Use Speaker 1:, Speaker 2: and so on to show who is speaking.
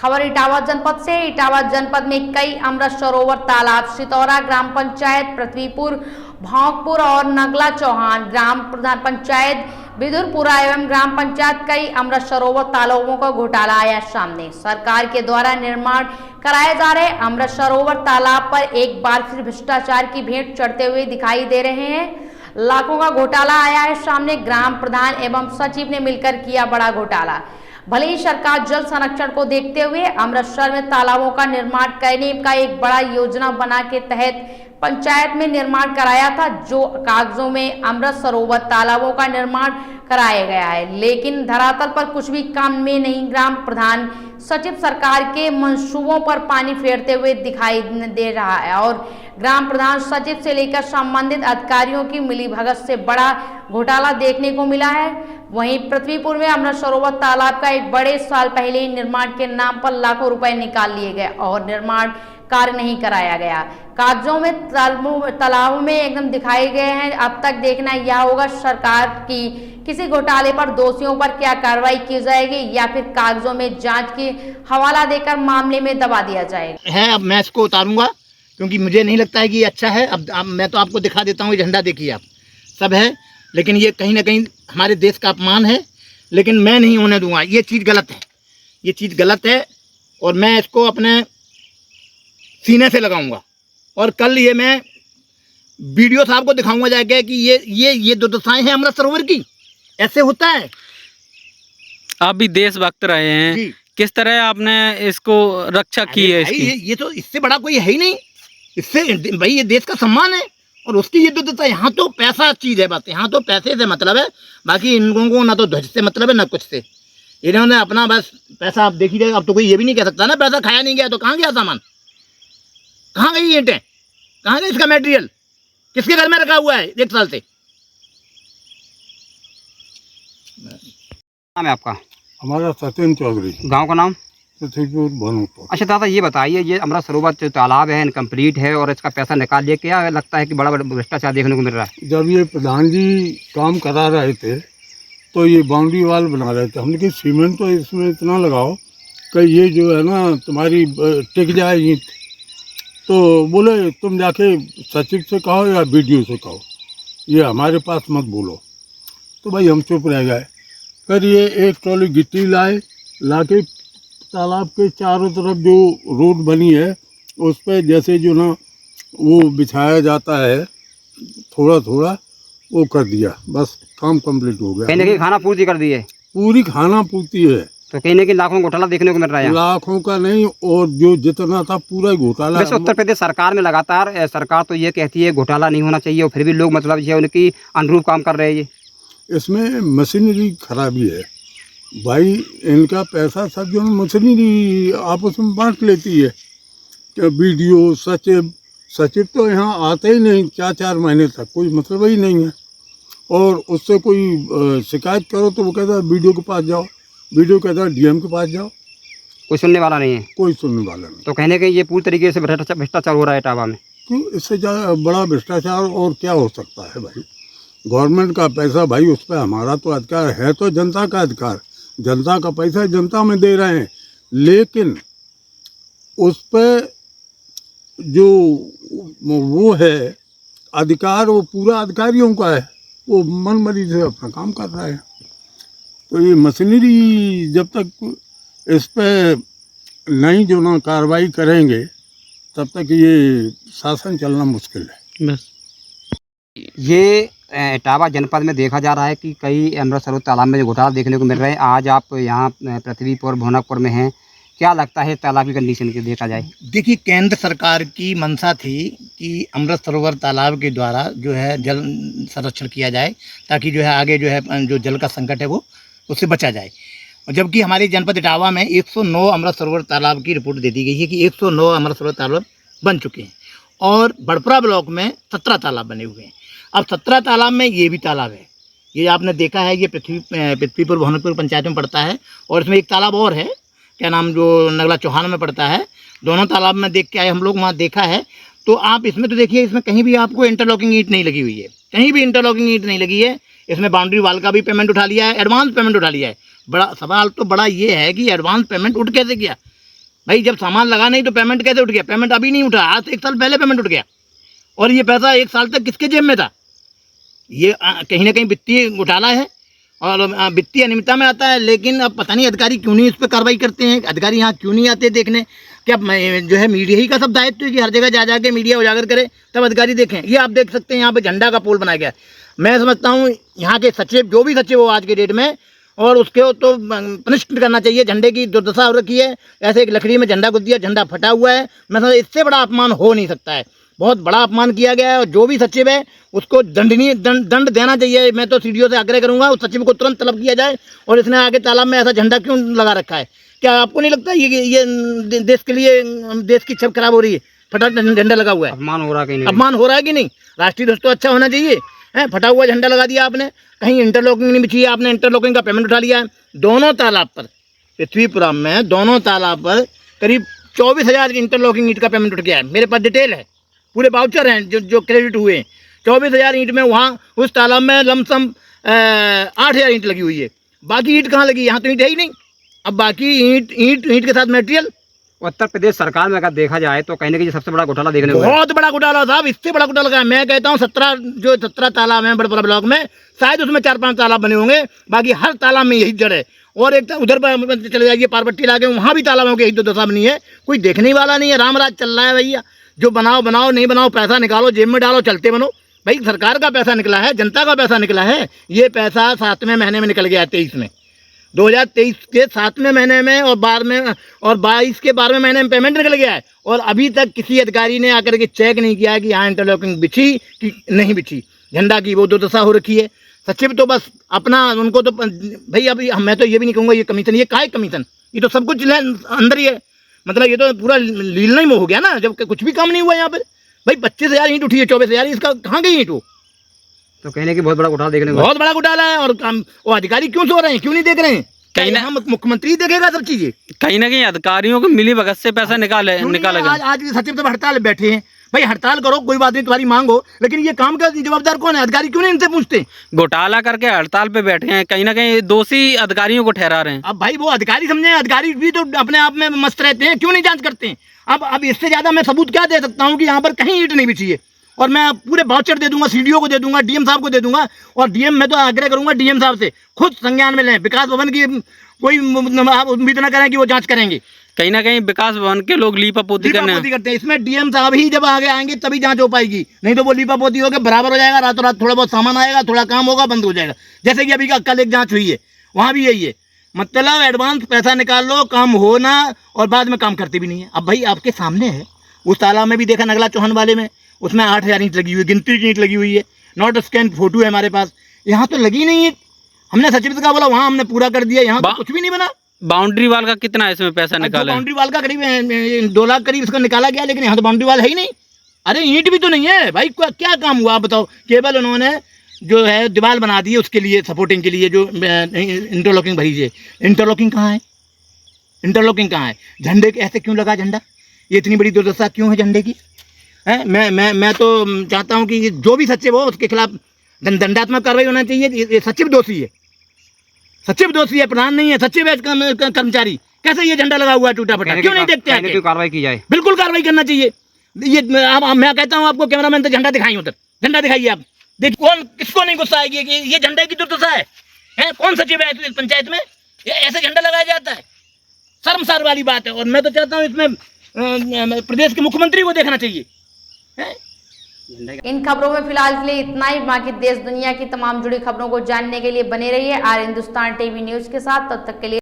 Speaker 1: खबर इटावा जनपद से। इटावा जनपद में कई अमृत सरोवर तालाब, सितौरा ग्राम पंचायत, पृथ्वीपुर, भौंकपुर और नगला चौहान ग्राम प्रधान पंचायत, बिदुरपुरा एवं ग्राम पंचायत कई अमृत सरोवर तालाबों का घोटाला आया सामने। सरकार के द्वारा निर्माण कराए जा रहे अमृत सरोवर तालाब पर एक बार फिर भ्रष्टाचार की भेंट चढ़ते हुए दिखाई दे रहे हैं। लाखों का घोटाला आया है सामने। ग्राम प्रधान एवं सचिव ने मिलकर किया बड़ा घोटाला। भले ही सरकार जल संरक्षण को देखते हुए अमृतसर में तालाबों का निर्माण करने का एक बड़ा योजना बना के तहत पंचायत में निर्माण कराया था, जो कागजों में अमृत सरोवर तालाबों का निर्माण कराया गया है, लेकिन धरातल पर कुछ भी काम में नहीं। ग्राम प्रधान सचिव सरकार के मंसूबों पर पानी फेरते हुए दिखाई दे रहा है और ग्राम प्रधान सचिव से लेकर संबंधित अधिकारियों की मिलीभगत से बड़ा घोटाला देखने को मिला है। वहीं पृथ्वीपुर में अमृत सरोवर तालाब का एक बड़े साल पहले ही निर्माण के नाम पर लाखों रुपए निकाल लिए गए और निर्माण कार्य नहीं कराया गया। कागजों में तालाबों में एकदम दिखाए गए हैं। अब तक देखना यह होगा सरकार की किसी घोटाले पर दोषियों पर क्या कार्रवाई की जाएगी या फिर कागजों में जांच की हवाला देकर मामले में दबा दिया जाएगा।
Speaker 2: है अब मैं इसको उतारूंगा क्योंकि मुझे नहीं लगता है कि ये अच्छा है। अब मैं तो आपको दिखा देता हूँ, ये झंडा देखिए आप, सब है, लेकिन ये कहीं ना कहीं हमारे देश का अपमान है, लेकिन मैं नहीं होने दूंगा। ये चीज़ गलत है, ये चीज़ गलत है और मैं इसको अपने सीने से लगाऊंगा और कल ये मैं वीडियो साहब को दिखाऊंगा जाके कि ये दुर्दशाएं हैं अमृत सरोवर की। ऐसे होता है।
Speaker 3: आप भी देशभक्त रहे हैं, किस तरह आपने इसको रक्षा की है इसकी?
Speaker 2: ये तो इससे बड़ा कोई है ही नहीं। इससे भाई ये देश का सम्मान है और उसकी ये दुर्दशा। यहाँ तो पैसा चीज़ है, बात यहाँ तो पैसे से मतलब है, बाकी इन लोगों को ना तो ध्वज से मतलब है ना कुछ से। इन्होंने अपना बस पैसा, आप देखिए, अब तो कोई ये भी नहीं कह सकता ना पैसा खाया नहीं गया तो कहाँ गया सामान, कहाँ गई ईंटें, कहाँ गई इसका मटेरियल, किसके घर में रखा हुआ है 1 साल से।
Speaker 3: नाम है आपका?
Speaker 4: हमारा सत्येंद्र चौधरी।
Speaker 3: गांव का नाम?
Speaker 4: पृथ्वीपुर भौंकपुर।
Speaker 3: अच्छा दादा, ये बताइए, ये अमृत सरोवर जो तालाब है इनकम्प्लीट है और इसका पैसा निकाल लिया, क्या लगता है कि बड़ा बड़ा भ्रष्टाचार देखने को मिल रहा है?
Speaker 4: जब ये प्रधान जी काम करा रहे थे तो ये बाउंड्री वाल बना रहे थे। हमने कहा सीमेंट तो इसमें इतना लगाओ कि ये जो है ना तुम्हारी टिक जाए ईंट। तो बोले तुम जाके सचिव से कहो या BDO से कहो, ये हमारे पास मत बोलो। तो भाई हम चुप रह गए। फिर ये 1 ट्रॉली गिट्टी ला के तालाब के चारों तरफ जो रोड बनी है उस पर जैसे जो ना वो बिछाया जाता है थोड़ा थोड़ा, वो कर दिया, बस काम कंप्लीट हो गया।
Speaker 3: कहीं ना कहीं खाना पूर्ति कर दी है,
Speaker 4: पूरी खाना पूर्ति है।
Speaker 3: तो कहीं ना कहीं लाखों घोटाला देखने को मिल रहा है।
Speaker 4: लाखों का नहीं, और जो जितना था पूरा घोटाला।
Speaker 3: वैसे उत्तर प्रदेश सरकार में लगातार सरकार तो ये कहती है घोटाला नहीं होना चाहिए और फिर भी लोग मतलब ये उनकी अनुरूप काम कर रहे हैं।
Speaker 4: इसमें मशीनरी खराबी है भाई, इनका पैसा सब जो मशीनरी आपस में बांट लेती है। BDO सचिव तो यहाँ आते ही नहीं 4-4 महीने तक, कोई मतलब ही नहीं है। और उससे कोई शिकायत करो तो वो कहता है BDO के पास जाओ, BDO कहता है DM के पास जाओ,
Speaker 3: कोई सुनने वाला नहीं है।
Speaker 4: कोई सुनने वाला नहीं।
Speaker 3: तो कहने के ये पूरी तरीके से भ्रष्टाचार हो रहा है इटावा में।
Speaker 4: क्यों, इससे ज़्यादा बड़ा भ्रष्टाचार और क्या हो सकता है भाई? गवर्नमेंट का पैसा भाई, उस पर हमारा तो अधिकार है, तो जनता का अधिकार, जनता का पैसा जनता में दे रहे हैं, लेकिन उस पर जो वो है अधिकार, वो पूरा अधिकारियों का है। वो मनमर्जी से अपना काम कर रहे हैं। तो ये मशीनरी जब तक इस पर नहीं जो ना कार्रवाई करेंगे तब तक ये शासन चलना मुश्किल है।
Speaker 3: बस ये इटावा जनपद में देखा जा रहा है कि कई अमृत सरोवर तालाब में घोटाला देखने को मिल रहे हैं। आज आप यहाँ पृथ्वीपुर भौंकपुर में हैं, क्या लगता है तालाब की कंडीशन की देखा जाए?
Speaker 2: देखिए, केंद्र सरकार की मंशा थी कि अमृत सरोवर तालाब के द्वारा जो है जल संरक्षण किया जाए, ताकि जो है आगे जो है जो जल का संकट है वो उससे बचा जाए। जबकि हमारे जनपद इटावा में 109 अमृत सरोवर तालाब की रिपोर्ट दे दी गई है कि 109 अमृत सरोवर तालाब बन चुके हैं और बड़पुरा ब्लॉक में 17 तालाब बने हुए हैं। अब 17 तालाब में ये भी तालाब है, ये आपने देखा है, ये पृथ्वीपुर भौंकपुर पंचायत में पड़ता है। और इसमें एक तालाब और है, क्या नाम, जो नगला चौहान में पड़ता है। दोनों तालाब में देख के आए हम लोग, वहाँ देखा है। तो आप इसमें तो देखिए, इसमें कहीं भी आपको इंटरलॉकिंग ईंट नहीं लगी हुई है, कहीं भी इंटरलॉकिंग ईंट नहीं लगी है। इसमें बाउंड्री वाल का भी पेमेंट उठा लिया है, एडवांस पेमेंट उठा लिया है। बड़ा सवाल तो बड़ा ये है कि एडवांस पेमेंट उठ कैसे गया? भाई जब सामान लगा नहीं तो पेमेंट कैसे उठ गया? पेमेंट अभी नहीं उठा, आज से 1 साल पहले पेमेंट उठ गया। और ये पैसा 1 साल तक किसके जेब में था? ये कहीं ना कहीं वित्तीय घोटाला है और वित्तीय अनियमितता में आता है। लेकिन अब पता नहीं अधिकारी क्यों नहीं इस पर कार्रवाई करते हैं, अधिकारी यहाँ क्यों नहीं आते देखने? क्या जो है मीडिया ही का सब दायित्व है कि हर जगह जा जाके मीडिया उजागर करे तब अधिकारी देखें? ये आप देख सकते हैं यहाँ पे झंडा का पोल बनाया गया है। मैं समझता हूँ यहाँ के सचिव, जो भी सचिव हो आज के डेट में, और उसको तो पनिष्ड करना चाहिए। झंडे की दुर्दशा हो रखी है, ऐसे एक लकड़ी में झंडा घुस दिया, झंडा फटा हुआ है। मैं समझ इससे बड़ा अपमान हो नहीं सकता है, बहुत बड़ा अपमान किया गया है। और जो भी सचिव है उसको दंड देना चाहिए। मैं तो सीडीओ से आग्रह करूंगा उस सचिव को तुरंत तलब किया जाए। और इसने आगे तालाब में ऐसा झंडा क्यों लगा रखा है? क्या आपको नहीं लगता ये देश के लिए, देश की छवि खराब हो रही है? फटा झंडा लगा हुआ है,
Speaker 3: अपमान हो रहा है कि नहीं?
Speaker 2: अपमान हो रहा है कि नहीं? राष्ट्रीय ध्वज तो अच्छा होना चाहिए, है फटा हुआ झंडा लगा दिया आपने। कहीं इंटरलॉकिंग नहीं बिछी है, आपने इंटरलॉकिंग का पेमेंट उठा लिया है। दोनों तालाब पर, पृथ्वीपुरम में दोनों तालाब पर करीब 24,000 इंटरलॉकिंग ईंट का पेमेंट उठ गया है। मेरे पास डिटेल है, पूरे वाउचर हैं जो क्रेडिट हुए हैं। 24,000 ईंट में वहाँ उस तालाब में लमसम 8,000 ईंट लगी हुई है। बाकी ईंट कहाँ लगी? यहाँ तो ईंट है ही नहीं। अब बाकी ईंट के साथ मटेरियल।
Speaker 3: उत्तर प्रदेश सरकार में अगर देखा जाए तो कहीं ना कहीं सबसे बड़ा घोटाला देखने को मिला।
Speaker 2: बहुत बड़ा घोटाला साहब, इससे बड़ा घोटाला है। मैं कहता हूँ 17 तालाब हैं बड़े ब्लॉक में, शायद उसमें 4-5 तालाब बने होंगे, बाकी हर तालाब में यही जड़ है। और एक उधर पर चले जाइए पार्वती इलाके में, वहाँ भी तालाबों की यही दुर्दशा बनी है। कोई देखने वाला नहीं है, रामराज चल रहा है भैया। जो बनाओ बनाओ, नहीं बनाओ पैसा निकालो, जेब में डालो, चलते बनो। भाई सरकार का पैसा निकला है, जनता का पैसा निकला है। ये पैसा 7वें महीने में निकल गया है, 23 में, 2023 के 7वें महीने में, और 22 के 12वें महीने में पेमेंट निकल गया है। और अभी तक किसी अधिकारी ने आकर के चेक नहीं किया है कि यहाँ इंटरलॉकिंग बिछी कि नहीं बिछी। झंडा की वो दुर्दशा हो रखी है। सचिव तो बस अपना, उनको तो भाई अभी मैं तो ये भी नहीं कहूँगा ये कमीशन, ये काहे कमीशन? ये तो सब कुछ अंदर ही है। मतलब ये तो पूरा लीलना ही हो गया ना, जब कुछ भी काम नहीं हुआ यहाँ पर। भाई 25,000 ईंट उठी है, 24,000, इसका कहाँ गई ईंट? वो
Speaker 3: तो कहने की बहुत बड़ा घोटाला देखने को मिला।
Speaker 2: बहुत बड़ा घोटाला है। और वो अधिकारी क्यों सो रहे हैं, क्यों नहीं देख रहे हैं? कहीं ना मुख्यमंत्री देखेगा सब चीजें?
Speaker 5: कहीं ना कहीं अधिकारियों को मिली भगत से पैसा निकाला गया।
Speaker 2: आज सचिव तो हड़ताल बैठे हैं। भाई हड़ताल करो, कोई बात नहीं, तुम्हारी मांग हो, लेकिन ये काम का जवाबदार कौन है? अधिकारी क्यों नहीं इनसे पूछते?
Speaker 5: घोटाला करके हड़ताल पे बैठे हैं, कहीं ना कहीं दोषी अधिकारियों को ठहरा रहे हैं।
Speaker 2: अब भाई वो अधिकारी समझे, अधिकारी भी तो अपने आप में मस्त रहते हैं, क्यों नहीं जांच करते हैं? अब इससे ज्यादा मैं सबूत क्या दे सकता हूँ कि यहाँ पर कहीं ईंट नहीं बिछी है? और मैं पूरे वाउचर दे दूंगा, सीडीओ को दे दूंगा, डीएम साहब को दे दूंगा। और डीएम मैं तो आग्रह करूंगा डीएम साहब से खुद संज्ञान में लें। विकास भवन की कोई आप उम्मीद न करें कि वो जांच करेंगे।
Speaker 5: कहीं ना कहीं विकास भवन के लोग लीपापोती करते हैं।
Speaker 2: इसमें डीएम साहब ही जब आगे आएंगे तभी जांच हो पाएगी, नहीं तो वो लीपापोती होकर बराबर हो जाएगा। रातों रात थोड़ा बहुत सामान आएगा, थोड़ा काम होगा, बंद हो जाएगा। जैसे कि अभी कल एक जांच हुई है, वहाँ भी यही है। मतलब एडवांस पैसा निकाल लो, काम होना, और बाद में काम करते भी नहीं है। अब भाई आपके सामने है, उस तालाब में भी देखा नगला चौहान वाले में, उसमें 8,000 ईंट लगी हुई है, गिनती की ईंट लगी हुई है। नॉट स्कैन फोटो है हमारे पास। यहाँ तो लगी नहीं है। हमने सचिव से कहा, बोला वहाँ हमने पूरा कर दिया, यहाँ तो कुछ भी नहीं बना।
Speaker 5: बाउंड्री वाल का कितना इसमें पैसा निकाला?
Speaker 2: बाउंड्री वाल का करीब 2 लाख करीब इसका निकाला गया, लेकिन यहाँ तो बाउंड्री वाल है ही नहीं। अरे ईंट भी तो नहीं है भाई, क्या काम हुआ आप बताओ? केवल उन्होंने जो है दीवार बना दी है, उसके लिए सपोर्टिंग के लिए जो इंटरलॉकिंग भरी है। इंटरलॉकिंग कहाँ है? इंटरलॉकिंग कहाँ है? झंडे के ऐसे क्यों लगा झंडा? ये इतनी बड़ी दुर्दशा क्यों है झंडे की? है मैं तो चाहता हूँ कि जो भी सचिव हो उसके खिलाफ दंडात्मक कार्रवाई होना चाहिए। ये सचिव दोषी है, सचिव दोषी है, प्रधान नहीं है, सचिव है कर्मचारी। कैसे ये झंडा लगा हुआ है टूटा फटा? क्यों नहीं देखते हैं?
Speaker 3: कार्रवाई की जाए,
Speaker 2: बिल्कुल कार्रवाई करना चाहिए। ये मैं कहता हूँ आपको, कैमरामैन तो झंडा दिखाइए, उधर झंडा दिखाइए आप। देखिए कौन, किसको नहीं गुस्सा आएगी कि ये झंडे की दुर्दशा है? कौन सचिव है इस पंचायत में ऐसे झंडा लगाया जाता है? शर्मसार वाली बात है। और मैं तो चाहता हूँ इसमें प्रदेश के मुख्यमंत्री को देखना चाहिए।
Speaker 1: इन खबरों में फिलहाल के लिए इतना ही। बाकी देश दुनिया की तमाम जुड़ी खबरों को जानने के लिए बने रहिए आर हिंदुस्तान टीवी न्यूज के साथ। तब तक के लिए